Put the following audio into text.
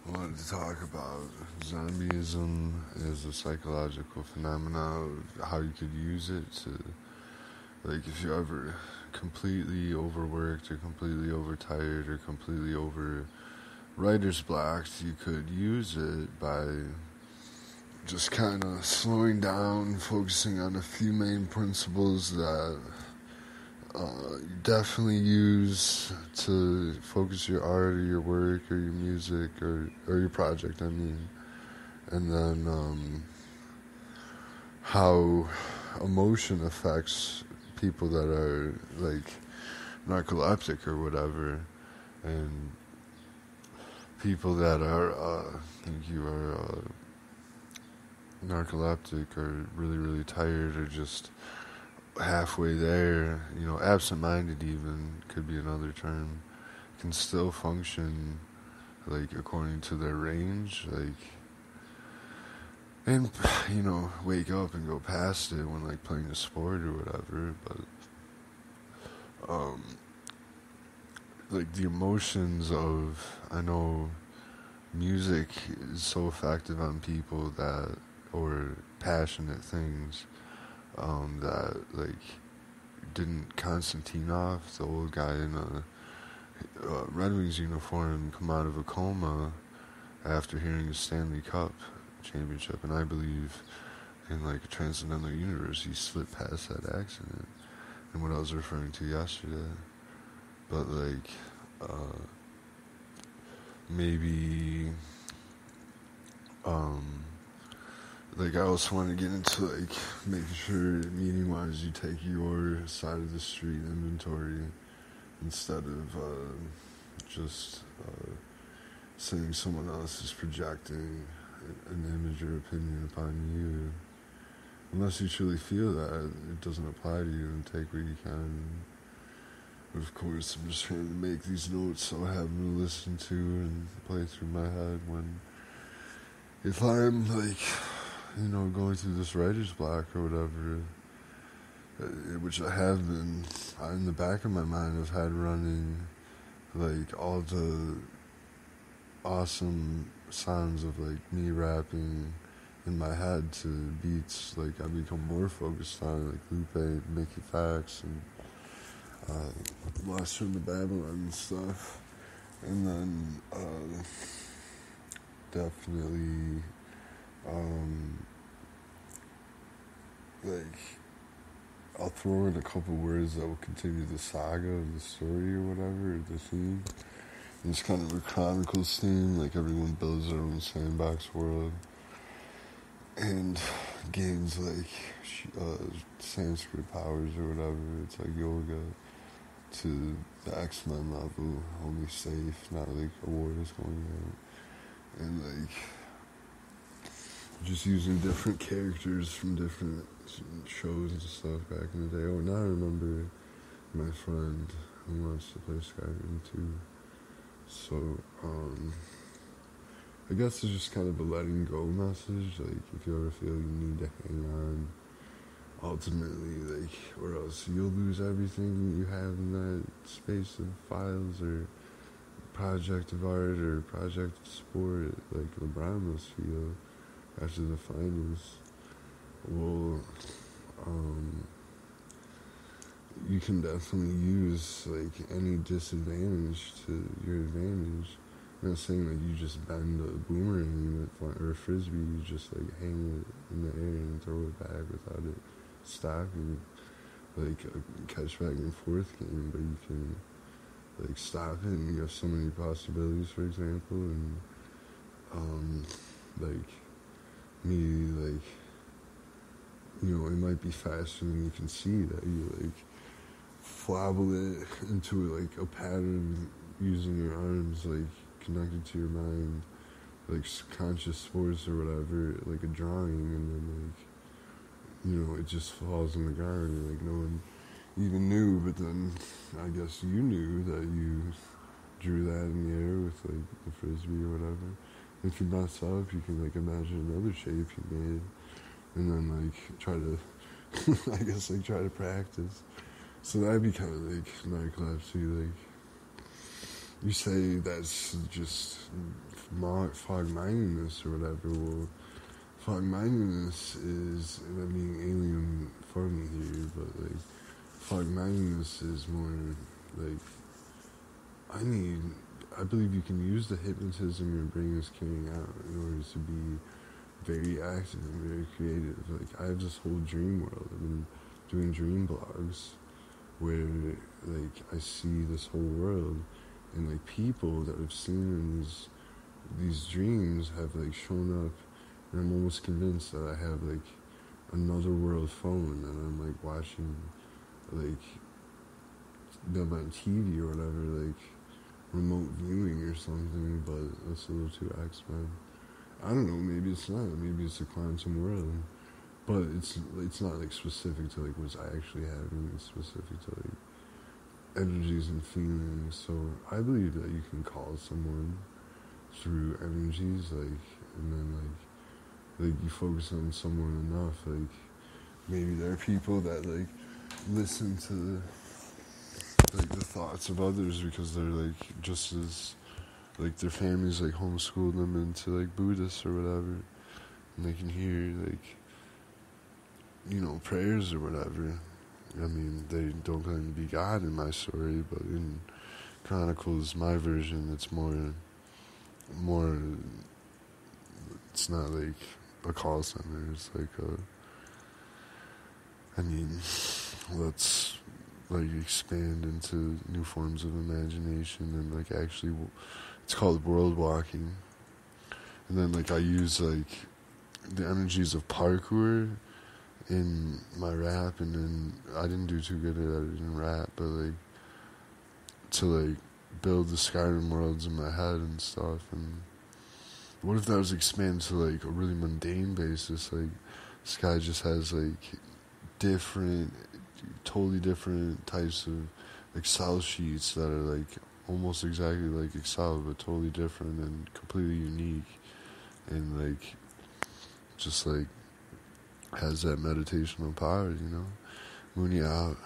I wanted to talk about zombieism as a psychological phenomenon, how you could use it to, like, if you're ever completely overworked or completely overtired or completely over writer's blocked, you could use it by just kind of slowing down, focusing on a few main principles that you definitely use to focus your art or your work or your music or your project, and then how emotion affects people that are like narcoleptic or whatever, and people that are think you are narcoleptic or really tired or just halfway there, absent-minded even could be another term, can still function like according to their range, like, and wake up and go past it when like playing a sport or whatever. But like the emotions of, I know music is so effective on people that, or passionate things, that, like, didn't Konstantinov, the old guy in a Red Wings uniform, come out of a coma after hearing a Stanley Cup championship? And I believe in, like, a transcendental universe, he slipped past that accident, and what I was referring to yesterday. But, like, maybe, like, I also want to get into, like, making sure, meeting-wise, you take your side of the street inventory instead of just saying someone else is projecting an image or opinion upon you. Unless you truly feel that it doesn't apply to you, and take what you can. But of course, I'm just trying to make these notes so I have them to listen to and play through my head when, if I'm, like, going through this writer's block or whatever, which I have been, in the back of my mind I've had running, like, all the awesome sounds of, like, me rapping in my head to beats, like, I've become more focused on, like, Lupe, Mickey Fax, and Lost from the Babylon and stuff. And then definitely like, I'll throw in a couple words that will continue the saga of the story or whatever, or the theme. And it's kind of a Chronicles theme, like everyone builds their own sandbox world. And gains, like, Sanskrit powers or whatever. It's like yoga to the X-Men level, only safe, not like a war is going on. And, like, just using different characters from different shows and stuff back in the day. Oh, now I remember my friend who wants to play Skyrim too. So, I guess it's just kind of a letting go message. Like, if you ever feel you need to hang on, ultimately, like, or else you'll lose everything you have in that space of files or project of art or project of sport, like LeBron must feel after the finals. Well, you can definitely use, like, any disadvantage to your advantage. I'm not saying, like, you just bend a boomerang or a frisbee, you just, like, hang it in the air and throw it back without it stopping, like a catch back and forth game, but you can, like, stop it, and you have so many possibilities, for example, and, like, me, like, it might be faster than you can see that you, like, flabble it into, like, a pattern using your arms, like, connected to your mind, like conscious force or whatever, like a drawing, and then, like, it just falls on the ground, and, like, no one even knew, but then I guess you knew that you drew that in the air with, like, the frisbee or whatever. If you mess up, you can, like, imagine another shape you made, and then, like, try to practice. So that'd be kind of like narcolepsy. Like, you say that's just fog mindedness or whatever. Well, fog mindedness is, and I'm being alien for me here, but like fog mindedness is more like I believe you can use the hypnotism your brain is carrying out in order to be very active and very creative. Like I have this whole dream world. I've been doing dream blogs where like I see this whole world and like people that I've seen in these dreams have like shown up, and I'm almost convinced that I have like another world phone and I'm like watching like them on TV or whatever, like remote viewing or something, but that's a little too X-Men. I don't know, maybe it's not, maybe it's a quantum world, but it's not like specific to like what's actually happening, it's specific to like energies and feelings. So I believe that you can call someone through energies, like, and then like you focus on someone enough, like maybe there are people that like listen to like the thoughts of others because they're like just as like their families like homeschool them into like Buddhists or whatever, and they can hear like, you know, prayers or whatever. I mean, they don't claim to be God in my story, but in Chronicles, my version, it's more, it's not like a call center, it's like let's like expand into new forms of imagination and like actually, it's called world walking. And then like I use like the energies of parkour in my rap, and then I didn't do too good at it in rap, but like to like build the Skyrim worlds in my head and stuff. And what if that was expanded to like a really mundane basis? Like Sky just has like totally different types of Excel sheets that are like almost exactly like Excel, but totally different and completely unique, and like just like has that meditational power, you know? Mooney Out.